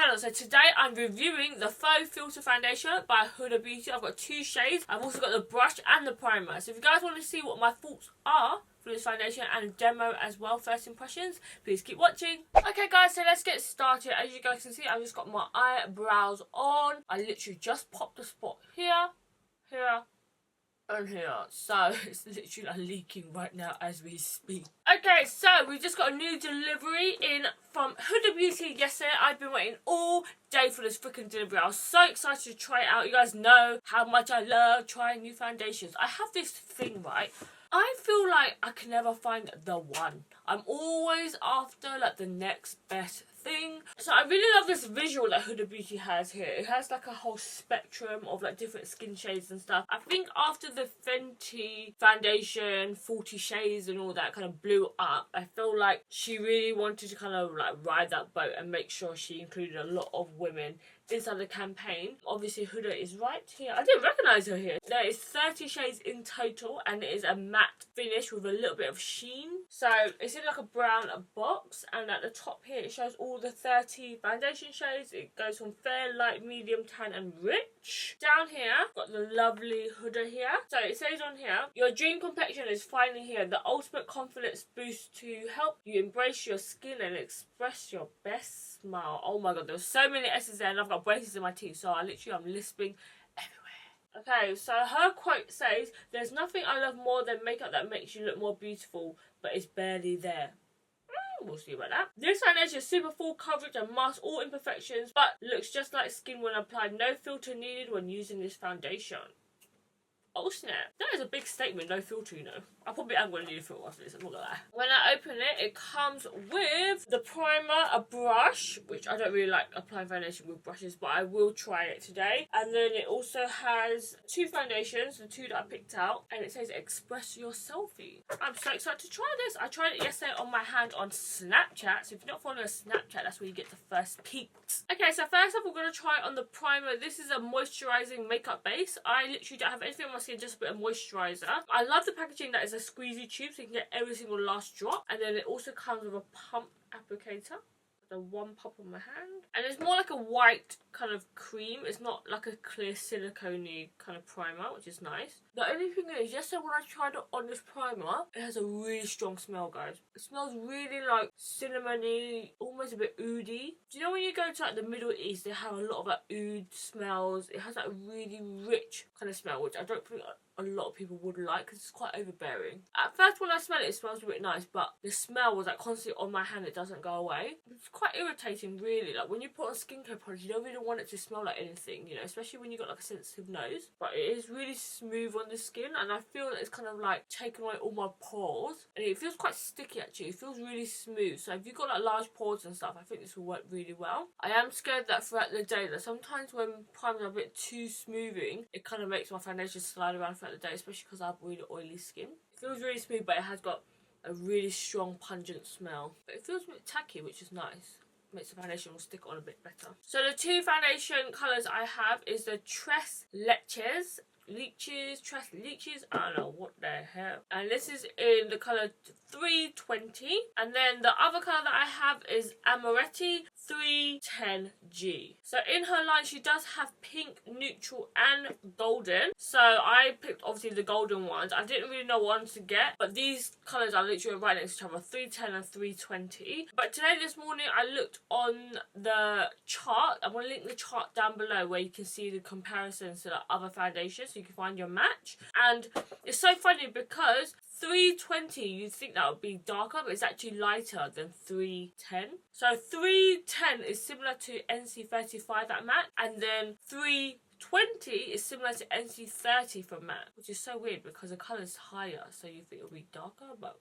channel. So today I'm reviewing the Fauxfilter foundation by Huda Beauty. I've got 2 shades. I've also got the brush and the primer. So if you guys want to see what my thoughts are for this foundation and demo as well, first impressions, please keep watching. Okay guys, so let's get started. As you guys can see, I've just got my eyebrows on. I literally just popped a spot here, here, and here, so it's literally like leaking right now as we speak. Okay, so we just got a new delivery in from Huda Beauty yesterday. I've been waiting all day for this freaking delivery. I was so excited to try it out. You guys know how much I love trying new foundations. I have this thing, right? I feel like I can never find the one. I'm always after like the next best thing. So I really love this visual that Huda Beauty has here. It has like a whole spectrum of like different skin shades and stuff. I think after the Fenty foundation 40 shades and all that kind of blew up, I feel like she really wanted to kind of like ride that boat and make sure she included a lot of women inside the campaign. Obviously Huda is right here. I didn't recognise her here. There is 30 shades in total and it is a matte finish with a little bit of sheen. So it's in like a brown box, and at the top here it shows all the 30 foundation shades. It goes from fair, light, medium, tan and rich. Down here got the lovely Huda here. So it says on here, your dream complexion is finally here. The ultimate confidence boost to help you embrace your skin and express your best smile. Oh my god, there's so many S's there and I've got braces in my teeth, so I'm lisping everywhere. Okay, so her quote says, "There's nothing I love more than makeup that makes you look more beautiful, but it's barely there." We'll see about that. This foundation is super full coverage and masks all imperfections, but looks just like skin when applied. No filter needed when using this foundation. Oh snap, that is a big statement, no filter, you know. I probably am going to need a filter after this, I'm not gonna lie. When I open it, it comes with the primer, a brush, which I don't really like applying foundation with brushes, but I will try it today. And then it also has 2 foundations, the 2 that I picked out, and it says express your selfie. I'm so excited to try this. I tried it yesterday on my hand on Snapchat, so if you're not following us on Snapchat, that's where you get the first peeks. Okay, so first up we're going to try it on the primer. This is a moisturising makeup base. I literally don't have anything on my skin, just a bit of moisturiser. I love the packaging that is a squeezy tube, so you can get every single last drop. And then it also comes with a pump applicator. The 1 pump on my hand. And it's more like a white kind of cream. It's not like a clear silicone-y kind of primer, which is nice. The only thing is, yesterday when I tried it on this primer, it has a really strong smell, guys. It smells really like cinnamony, almost a bit oudy. Do you know when you go to like the Middle East, they have a lot of like oud smells. It has like a really rich kind of smell, which I don't think a lot of people would like because it's quite overbearing. At first when I smell it, it smells a bit nice, but the smell was like constantly on my hand. It doesn't go away. It's quite irritating, really. Like when you put on skincare products, you don't really want it to smell like anything, you know, especially when you've got like a sensitive nose. But it is really smooth on the skin, and I feel that it's kind of like taken away all my pores, and it feels quite sticky actually. It feels really smooth. So if you've got like large pores and stuff, I think this will work really well. I am scared that throughout the day, that sometimes when primers are a bit too smoothing, it kind of makes my foundation slide around throughout the day, especially because I have really oily skin. It feels really smooth, but it has got a really strong pungent smell. But it feels a bit tacky, which is nice. Makes the foundation will stick on a bit better. So the 2 foundation colours I have is the Tres Leches. Tres Leches, I don't know what the hell. And this is in the colour 320. And then the other colour that I have is Amaretti 310G. So in her line she does have pink, neutral and golden. So I picked obviously the golden ones. I didn't really know what one to get, but these colours are literally right next to each other, 310 and 320. But today, this morning, I looked on the chart. I'm going to link the chart down below where you can see the comparisons to the other foundations so you can find your match. And it's so funny because 320, you'd think that would be darker, but it's actually lighter than 310. So 310 is similar to NC35 at matte, and then 320 is similar to NC30 for matte, which is so weird because the colour is higher, so you think it'll be darker, but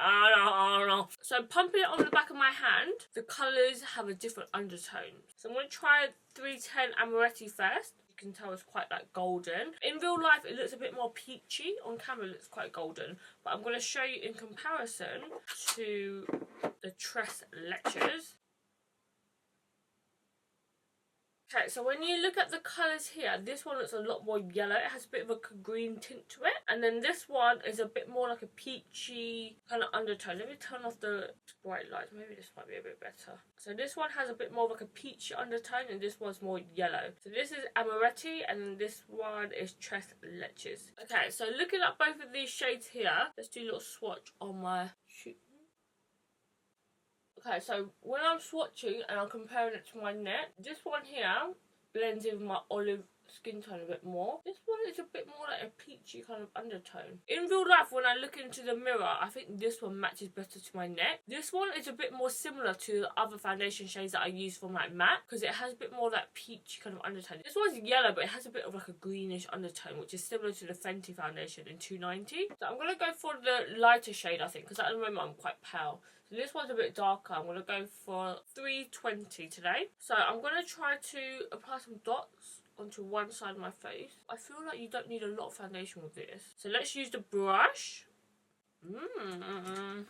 I don't know. So pumping it on the back of my hand, the colours have a different undertone. So I'm going to try 310 Amaretti first. You can tell it's quite like golden. In real life it looks a bit more peachy. On camera it looks quite golden, but I'm going to show you in comparison to the Tres Leches. Okay, so when you look at the colours here, this one looks a lot more yellow. It has a bit of a green tint to it. And then this one is a bit more like a peachy kind of undertone. Let me turn off the bright lights. Maybe this might be a bit better. So this one has a bit more of like a peachy undertone, and this one's more yellow. So this is Amaretti, and this one is Tres Leches. Okay, so looking at both of these shades here, let's do a little swatch on my shoot. Okay, so when I'm swatching and I'm comparing it to my neck, this one here blends in with my olive skin tone a bit more. This one is a bit more like a peachy kind of undertone. In real life, when I look into the mirror, I think this one matches better to my neck. This one is a bit more similar to the other foundation shades that I use from like matte, because it has a bit more like peachy kind of undertone. This one's yellow, but it has a bit of like a greenish undertone, which is similar to the Fenty foundation in 290. So I'm going to go for the lighter shade, I think, because at the moment I'm quite pale. So this one's a bit darker. I'm going to go for 320 today. So I'm going to try to apply some dots onto one side of my face. I feel like you don't need a lot of foundation with this. So let's use the brush. The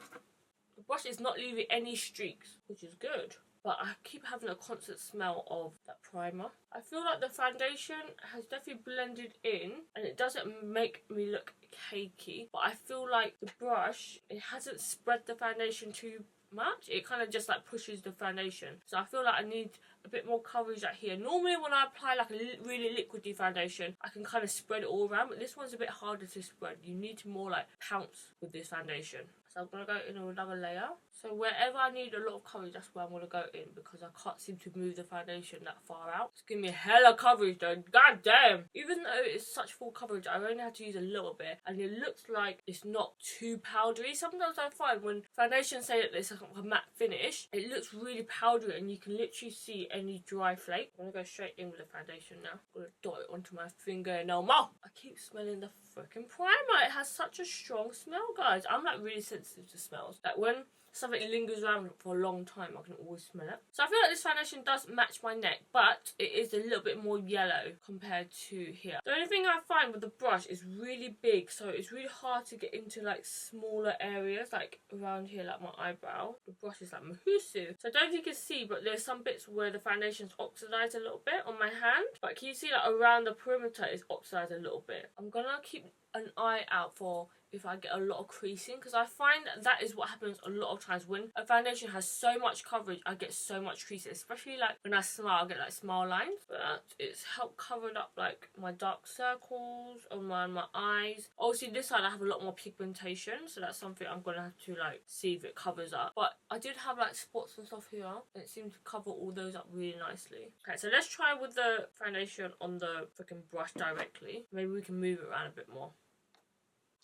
brush is not leaving any streaks, which is good. But I keep having a constant smell of that primer. I feel like the foundation has definitely blended in, and it doesn't make me look cakey. But I feel like the brush, it hasn't spread the foundation too much. It kind of just like pushes the foundation. So I feel like I need a bit more coverage right here. Normally when I apply like a really liquidy foundation, I can kind of spread it all around, but this one's a bit harder to spread. You need to more like pounce with this foundation. So I'm going to go in another layer. So wherever I need a lot of coverage, that's where I'm going to go in, because I can't seem to move the foundation that far out. It's giving me hella coverage though. God damn. Even though it's such full coverage, I only had to use a little bit, and it looks like it's not too powdery. Sometimes I find when foundations say that it's like a matte finish, it looks really powdery and you can literally see any dry flake. I'm going to go straight in with the foundation now. I'm going to dot it onto my finger no more. I keep smelling the freaking primer. It has such a strong smell, guys. I'm like really sensitive to smells. Like when something lingers around for a long time, I can always smell it. So I feel like this foundation does match my neck, but it is a little bit more yellow compared to here. The only thing I find with the brush is really big, so it's really hard to get into like smaller areas, like around here, like my eyebrow. The brush is like mahusu. So I don't know if you can see, but there's some bits where the foundation's oxidized a little bit on my hand. But can you see like around the perimeter is oxidized a little bit? I'm gonna keep an eye out for if I get a lot of creasing, because I find that is what happens a lot of times. When a foundation has so much coverage, I get so much creasing, especially like when I smile, I get like smile lines. But it's helped cover up like my dark circles on my eyes. Obviously this side I have a lot more pigmentation, so that's something I'm gonna have to like see if it covers up. But I did have like spots and stuff here, and it seemed to cover all those up really nicely. Okay, so let's try with the foundation on the freaking brush directly. Maybe we can move it around a bit more.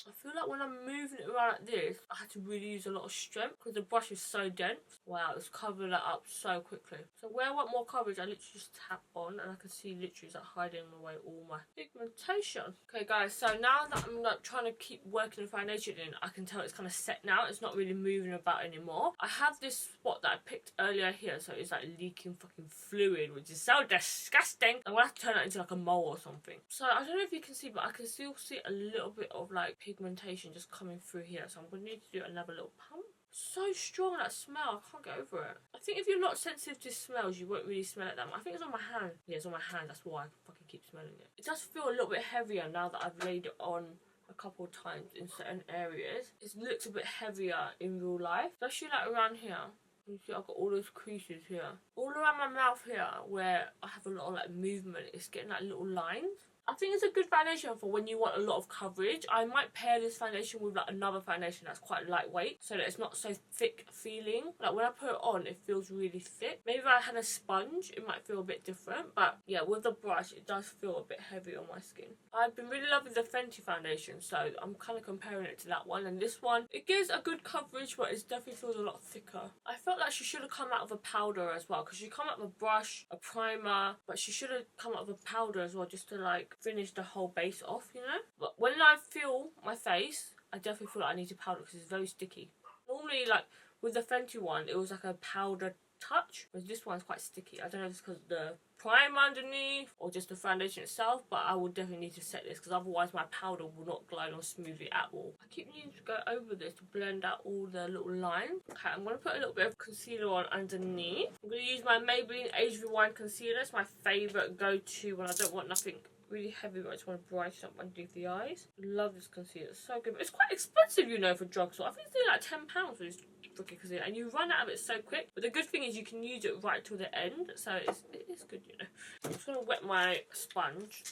I feel like when I'm moving it around like this, I had to really use a lot of strength because the brush is so dense. Wow, it's covering that up so quickly. So where I want more coverage, I literally just tap on and I can see literally it's like hiding away all my pigmentation. Okay guys, so now that I'm like trying to keep working the foundation in, I can tell it's kind of set now. It's not really moving about anymore. I have this spot that I picked earlier here, so it's like leaking fucking fluid, which is so disgusting. I'm gonna have to turn that into like a mole or something. So I don't know if you can see, but I can still see a little bit of like pigmentation just coming through here, so I'm going to need to do another little pump. So strong, that smell, I can't get over it. I think if you're not sensitive to smells, you won't really smell it that much. I think it's on my hand. Yeah, it's on my hand, that's why I fucking keep smelling it. It does feel a little bit heavier now that I've laid it on a couple of times in certain areas. It looks a bit heavier in real life, especially like around here. You see I've got all those creases here. All around my mouth here, where I have a lot of like movement, it's getting like little lines. I think it's a good foundation for when you want a lot of coverage. I might pair this foundation with like another foundation that's quite lightweight, so that it's not so thick feeling. Like when I put it on, it feels really thick. Maybe if I had a sponge, it might feel a bit different. But yeah, with the brush, it does feel a bit heavy on my skin. I've been really loving the Fenty foundation, so I'm kind of comparing it to that one. And this one, it gives a good coverage, but it definitely feels a lot thicker. I felt like she should have come out with a powder as well, because she come out with a brush, a primer, but she should have come out with a powder as well, just to like finish the whole base off, you know. But when I feel my face, I definitely feel like I need to powder because it's very sticky. Normally, like with the Fenty one, it was like a powder touch, whereas this one's quite sticky. I don't know if it's because of the primer underneath or just the foundation itself, but I will definitely need to set this because otherwise my powder will not glide on smoothly at all. I keep needing to go over this to blend out all the little lines. Okay, I'm going to put a little bit of concealer on underneath. I'm going to use my Maybelline Age Rewind concealer. It's my favourite go-to when I don't want nothing really heavy, but I just want to brighten up underneath the eyes. Love this concealer, it's so good. But it's quite expensive, you know, for drugstore. I think it's like £10 for this freaking concealer, and you run out of it so quick. But the good thing is you can use it right till the end, so it is good, you know. I'm just gonna wet my sponge.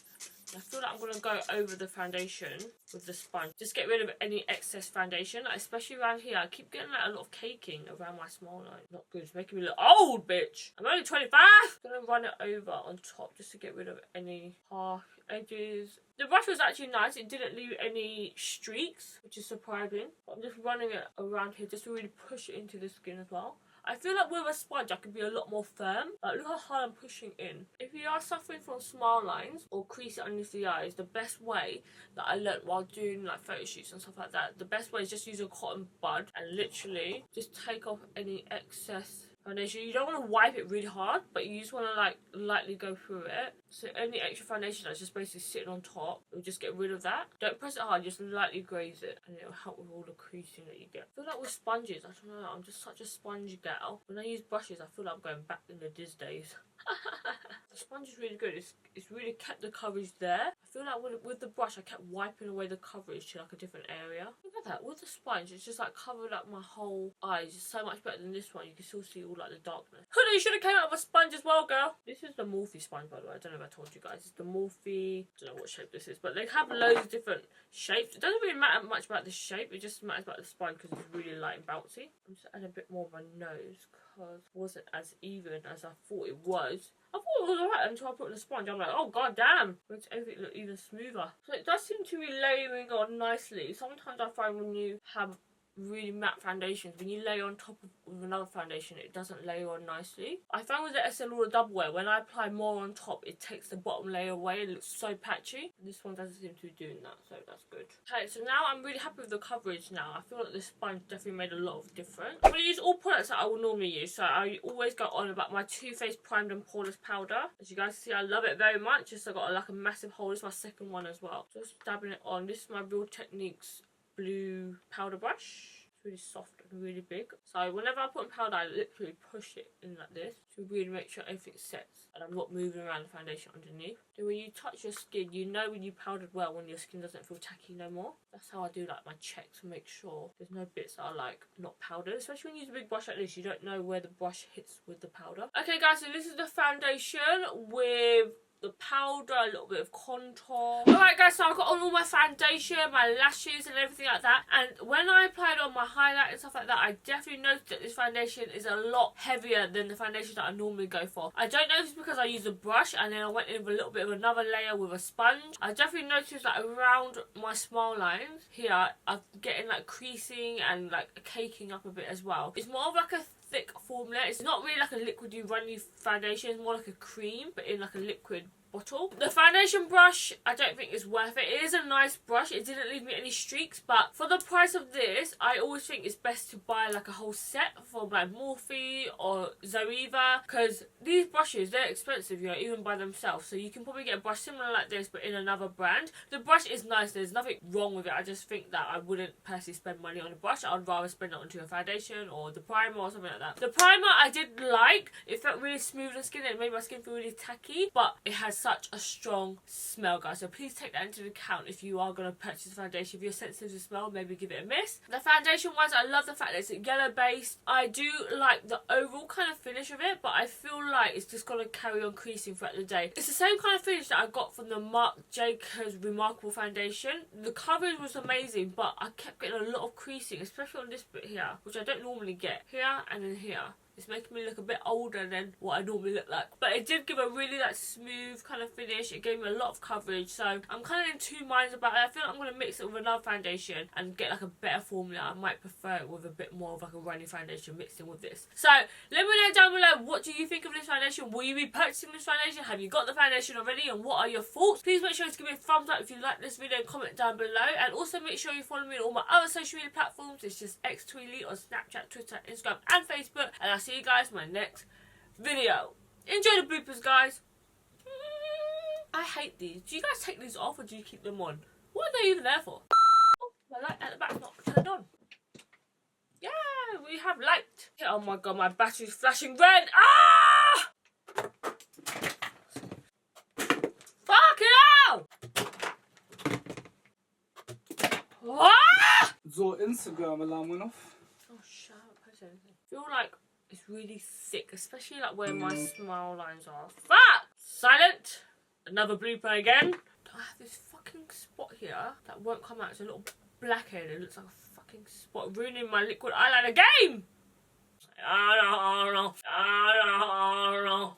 I feel like I'm going to go over the foundation with the sponge. Just get rid of any excess foundation, especially around here. I keep getting like a lot of caking around my smile line. Not good. It's making me look old, bitch. I'm only 25. I'm going to run it over on top just to get rid of any harsh edges. The brush was actually nice. It didn't leave any streaks, which is surprising. But I'm just running it around here just to really push it into the skin as well. I feel like with a sponge I can be a lot more firm. Like, look how hard I'm pushing in. If you are suffering from smile lines or crease underneath the eyes, the best way that I learnt while doing like photo shoots and stuff like that, the best way is just use a cotton bud and literally just take off any excess foundation. You don't want to wipe it really hard, but you just want to like lightly go through it. So any extra foundation that's just basically sitting on top, you'll just get rid of that. Don't press it hard, just lightly graze it, and it'll help with all the creasing that you get. I feel like with sponges, I don't know, I'm just such a sponge gal. When I use brushes, I feel like I'm going back in the Diz days. The sponge is really good. It's really kept the coverage there. I feel like with the brush, I kept wiping away the coverage to like a different area. Look at that. With the sponge, it's just like covered up my whole eyes. It's so much better than this one. You can still see all like the darkness. Huda, you should have came out of a sponge as well, girl. This is the Morphe sponge, by the way. I don't know if I told you guys. It's the Morphe. I don't know what shape this is, but they have loads of different shapes. It doesn't really matter much about the shape. It just matters about the sponge because it's really light and bouncy. I'm just adding a bit more of my nose because it wasn't as even as I thought it was. I thought it was alright until I put on the sponge. I'm like, oh god damn, makes everything look even smoother. So it does seem to be layering on nicely. Sometimes I find when you have really matte foundations, when you lay on top of another foundation, it doesn't layer on nicely. I found with the Estee Lauder Double Wear, when I apply more on top, it takes the bottom layer away. It looks so patchy. This one doesn't seem to be doing that, so that's good. Okay, so now I'm really happy with the coverage now. I feel like this sponge definitely made a lot of difference. I'm going to use all products that I will normally use, so I always go on about my Too Faced Primed and Poreless powder. As you guys see, I love it very much. Just I got like a massive hole. This is my second one as well. Just dabbing it on. This is my Real Techniques blue powder brush. It's really soft and really big. So whenever I put on powder, I literally push it in like this to really make sure everything sets and I'm not moving around the foundation underneath. So when you touch your skin, you know when you powdered well when your skin doesn't feel tacky no more. That's how I do like my checks to make sure there's no bits that are like not powdered. Especially when you use a big brush like this, you don't know where the brush hits with the powder. Okay guys, so this is the foundation with the powder, a little bit of contour. Alright guys, so I've got on all my foundation, my lashes and everything like that, and when I applied on my highlight and stuff like that, I definitely noticed that this foundation is a lot heavier than the foundation that I normally go for. I don't know if it's because I used a brush and then I went in with a little bit of another layer with a sponge. I definitely noticed that around my smile lines here, I'm getting like creasing and like caking up a bit as well. It's more of like a thick formula. It's not really like a liquidy runny foundation. It's more like a cream but in like a liquid bottle. The foundation brush I don't think is worth it. It is a nice brush. It didn't leave me any streaks, but for the price of this, I always think it's best to buy like a whole set from like Morphe or Zoeva, because these brushes, they're expensive, you know, even by themselves. So you can probably get a brush similar like this but in another brand. The brush is nice. There's nothing wrong with it. I just think that I wouldn't personally spend money on a brush. I'd rather spend it onto a foundation or the primer or something like that. The primer I did like. It felt really smooth on skin and it made my skin feel really tacky, but it has such a strong smell, guys, so please take that into account if you are going to purchase a foundation. If you're sensitive to smell, maybe give it a miss. The foundation wise, I love the fact that it's yellow based. I do like the overall kind of finish of it, but I feel like it's just going to carry on creasing throughout the day. It's the same kind of finish that I got from the Marc Jacobs Remarkable foundation. The coverage was amazing, but I kept getting a lot of creasing, especially on this bit here, which I don't normally get. Here and then here. It's making me look a bit older than what I normally look like. But it did give a really like smooth kind of finish. It gave me a lot of coverage. So I'm kind of in two minds about it. I feel like I'm going to mix it with another foundation and get like a better formula. I might prefer it with a bit more of like a runny foundation mixed in with this. So let me know down below, what do you think of this foundation? foundation? Will you be purchasing this foundation? Have you got the foundation already? And what are your thoughts? Please make sure to give me a thumbs up if you like this video and comment down below. And also make sure you follow me on all my other social media platforms. It's just Thuyl on Snapchat, Twitter, Instagram and Facebook. And I'll see you guys in my next video. Enjoy the bloopers, guys. I hate these. Do you guys take these off or do you keep them on? What are they even there for? Oh, my light at the back's not turned on. Yeah, we have light. Oh my god, my battery's flashing red. Ah! Fucking hell! Ah! So, Instagram alarm went off. Oh, shut up. I feel like it's really thick, especially like where my smile lines are. Fuck! Silent. Another blooper again. I have this fucking spot here that won't come out. It's a little blackhead. It looks like a fucking spot ruining my liquid eyeliner game. I don't know.